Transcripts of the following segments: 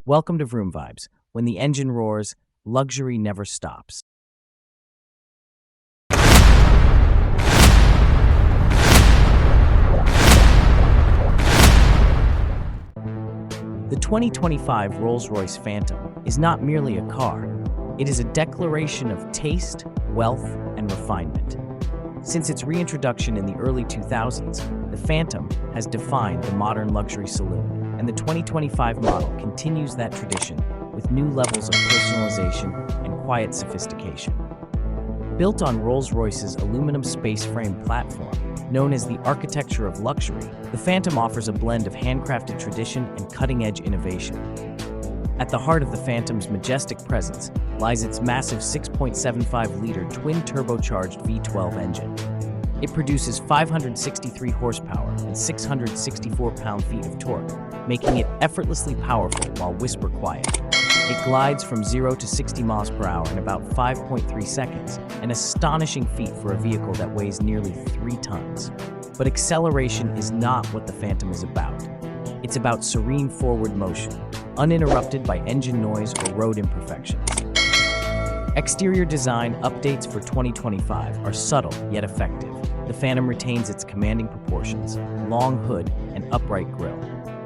Welcome to Vroom Vibes. When the engine roars, luxury never stops. The 2025 Rolls-Royce Phantom is not merely a car. It is a declaration of taste, wealth, and refinement. Since its reintroduction in the early 2000s, the Phantom has defined the modern luxury saloon, and the 2025 model continues that tradition with new levels of personalization and quiet sophistication. Built on Rolls-Royce's aluminum space frame platform, known as the architecture of luxury, the Phantom offers a blend of handcrafted tradition and cutting-edge innovation. At the heart of the Phantom's majestic presence lies its massive 6.75-liter twin-turbocharged V12 engine. It produces 563 horsepower and 664 pound-feet of torque, making it effortlessly powerful while whisper quiet. It glides from 0 to 60 miles per hour in about 5.3 seconds, an astonishing feat for a vehicle that weighs nearly 3 tons. But acceleration is not what the Phantom is about. It's about serene forward motion, uninterrupted by engine noise or road imperfections. Exterior design updates for 2025 are subtle yet effective. The Phantom retains its commanding proportions, long hood, and upright grille.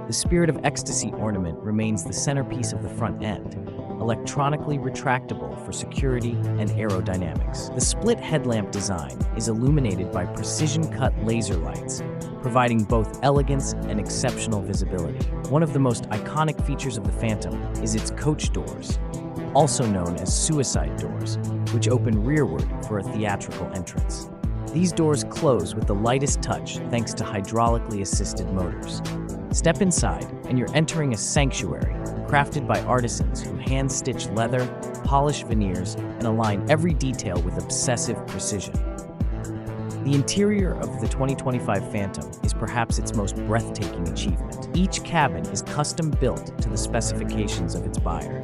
The Spirit of Ecstasy ornament remains the centerpiece of the front end, electronically retractable for security and aerodynamics. The split headlamp design is illuminated by precision-cut laser lights, providing both elegance and exceptional visibility. One of the most iconic features of the Phantom is its coach doors, also known as suicide doors, which open rearward for a theatrical entrance. These doors close with the lightest touch thanks to hydraulically assisted motors. Step inside, and you're entering a sanctuary crafted by artisans who hand-stitch leather, polish veneers, and align every detail with obsessive precision. The interior of the 2025 Phantom is perhaps its most breathtaking achievement. Each cabin is custom-built to the specifications of its buyer.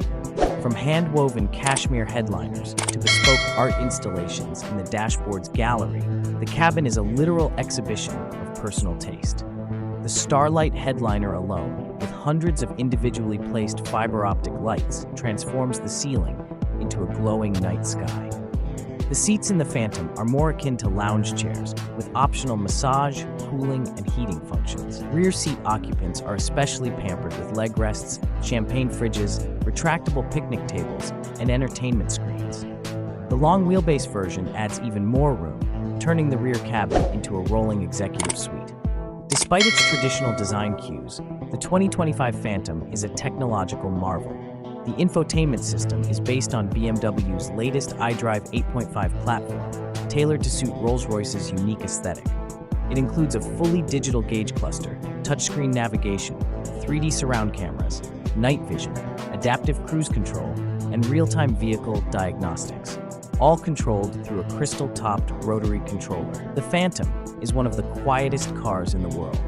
From hand-woven cashmere headliners to bespoke art installations in the dashboard's gallery, the cabin is a literal exhibition of personal taste. The Starlight headliner alone, with hundreds of individually placed fiber optic lights, transforms the ceiling into a glowing night sky. The seats in the Phantom are more akin to lounge chairs, with optional massage, cooling, and heating functions. Rear seat occupants are especially pampered with leg rests, champagne fridges, retractable picnic tables, and entertainment screens. The long wheelbase version adds even more room, turning the rear cabin into a rolling executive suite. Despite its traditional design cues, the 2025 Phantom is a technological marvel. The infotainment system is based on BMW's latest iDrive 8.5 platform, tailored to suit Rolls-Royce's unique aesthetic. It includes a fully digital gauge cluster, touchscreen navigation, 3D surround cameras, night vision, adaptive cruise control, and real-time vehicle diagnostics, all controlled through a crystal-topped rotary controller. The Phantom is one of the quietest cars in the world.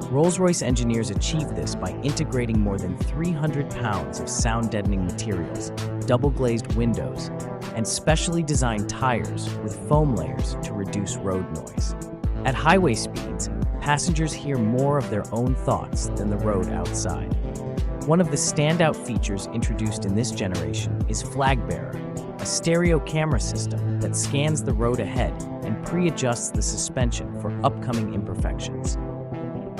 Rolls-Royce engineers achieved this by integrating more than 300 pounds of sound-deadening materials, double-glazed windows, and specially designed tires with foam layers to reduce road noise. At highway speeds, passengers hear more of their own thoughts than the road outside. One of the standout features introduced in this generation is Flag Bearer, a stereo camera system that scans the road ahead and pre-adjusts the suspension for upcoming imperfections.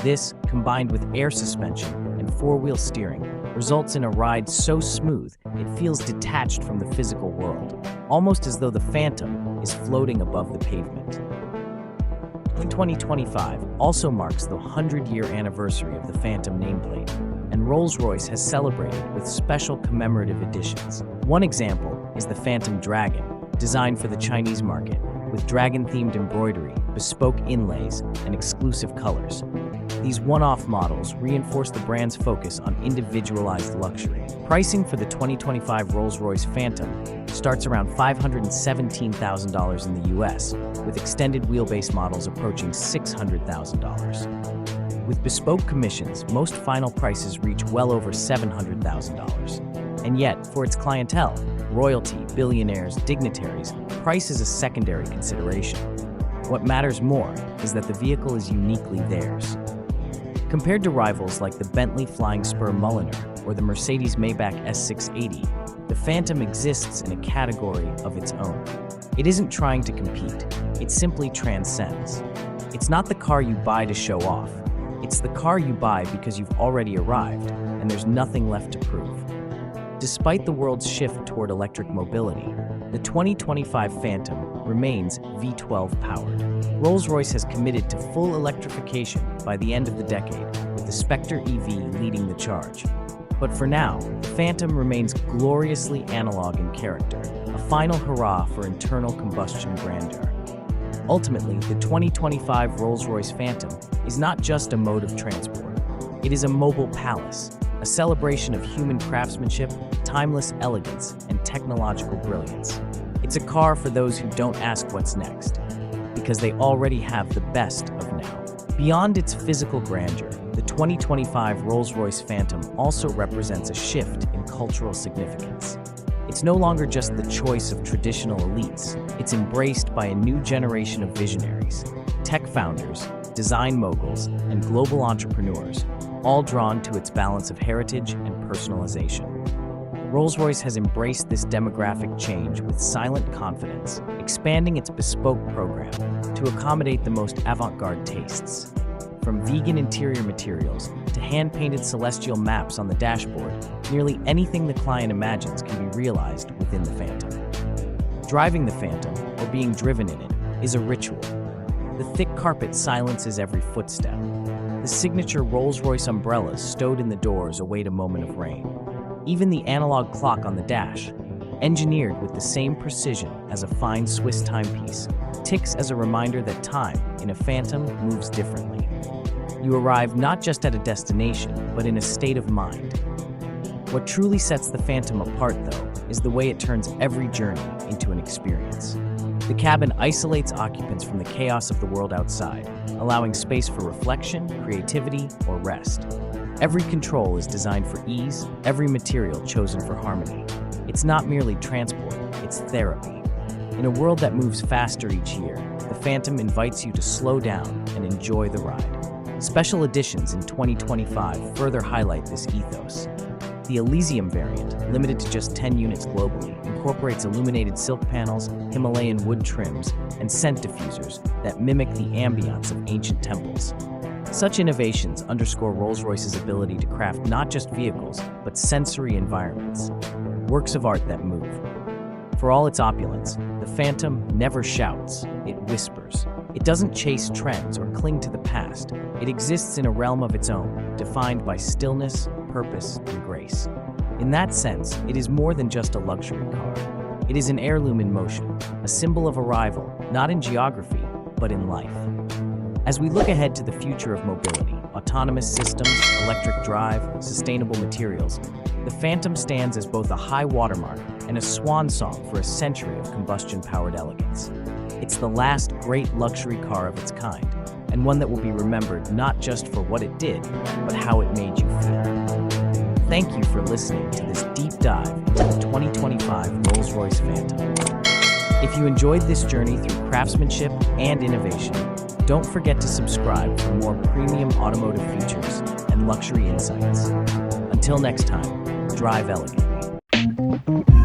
This, combined with air suspension and four-wheel steering, results in a ride so smooth it feels detached from the physical world, almost as though the Phantom is floating above the pavement. In 2025 also marks the 100-year anniversary of the Phantom nameplate, and Rolls-Royce has celebrated with special commemorative editions. One example is the Phantom Dragon, designed for the Chinese market, with dragon-themed embroidery, bespoke inlays, and exclusive colors. These one-off models reinforce the brand's focus on individualized luxury. Pricing for the 2025 Rolls-Royce Phantom starts around $517,000 in the US, with extended wheelbase models approaching $600,000. With bespoke commissions, most final prices reach well over $700,000. And yet, for its clientele, royalty, billionaires, dignitaries, price is a secondary consideration. What matters more is that the vehicle is uniquely theirs. Compared to rivals like the Bentley Flying Spur Mulliner or the Mercedes-Maybach S680, the Phantom exists in a category of its own. It isn't trying to compete, it simply transcends. It's not the car you buy to show off, it's the car you buy because you've already arrived and there's nothing left to prove. Despite the world's shift toward electric mobility, the 2025 Phantom remains V12 powered. Rolls-Royce has committed to full electrification by the end of the decade, with the Spectre EV leading the charge. But for now, the Phantom remains gloriously analog in character, a final hurrah for internal combustion grandeur. Ultimately, the 2025 Rolls-Royce Phantom is not just a mode of transport. It is a mobile palace, a celebration of human craftsmanship, timeless elegance, and technological brilliance. It's a car for those who don't ask what's next, because they already have the best of now. Beyond its physical grandeur, the 2025 Rolls-Royce Phantom also represents a shift in cultural significance. It's no longer just the choice of traditional elites, it's embraced by a new generation of visionaries, tech founders, design moguls, and global entrepreneurs, all drawn to its balance of heritage and personalization. Rolls-Royce has embraced this demographic change with silent confidence, expanding its bespoke program to accommodate the most avant-garde tastes. From vegan interior materials to hand-painted celestial maps on the dashboard, nearly anything the client imagines can be realized within the Phantom. Driving the Phantom, or being driven in it, is a ritual. The thick carpet silences every footstep. The signature Rolls-Royce umbrellas stowed in the doors await a moment of rain. Even the analog clock on the dash, engineered with the same precision as a fine Swiss timepiece, ticks as a reminder that time in a Phantom moves differently. You arrive not just at a destination, but in a state of mind. What truly sets the Phantom apart, though, is the way it turns every journey into an experience. The cabin isolates occupants from the chaos of the world outside, allowing space for reflection, creativity, or rest. Every control is designed for ease, every material chosen for harmony. It's not merely transport, it's therapy. In a world that moves faster each year, the Phantom invites you to slow down and enjoy the ride. Special editions in 2025 further highlight this ethos. The Elysium variant, limited to just 10 units globally, incorporates illuminated silk panels, Himalayan wood trims, and scent diffusers that mimic the ambiance of ancient temples. Such innovations underscore Rolls-Royce's ability to craft not just vehicles, but sensory environments, works of art that move. For all its opulence, the Phantom never shouts, it whispers. It doesn't chase trends or cling to the past. It exists in a realm of its own, defined by stillness, purpose, and grace. In that sense, it is more than just a luxury car. It is an heirloom in motion, a symbol of arrival, not in geography, but in life. As we look ahead to the future of mobility, autonomous systems, electric drive, sustainable materials, the Phantom stands as both a high watermark and a swan song for a century of combustion-powered elegance. It's the last great luxury car of its kind, and one that will be remembered not just for what it did, but how it made you feel. Thank you for listening to this deep dive into the 2025 Rolls-Royce Phantom. If you enjoyed this journey through craftsmanship and innovation, don't forget to subscribe for more premium automotive features and luxury insights. Until next time, drive elegantly.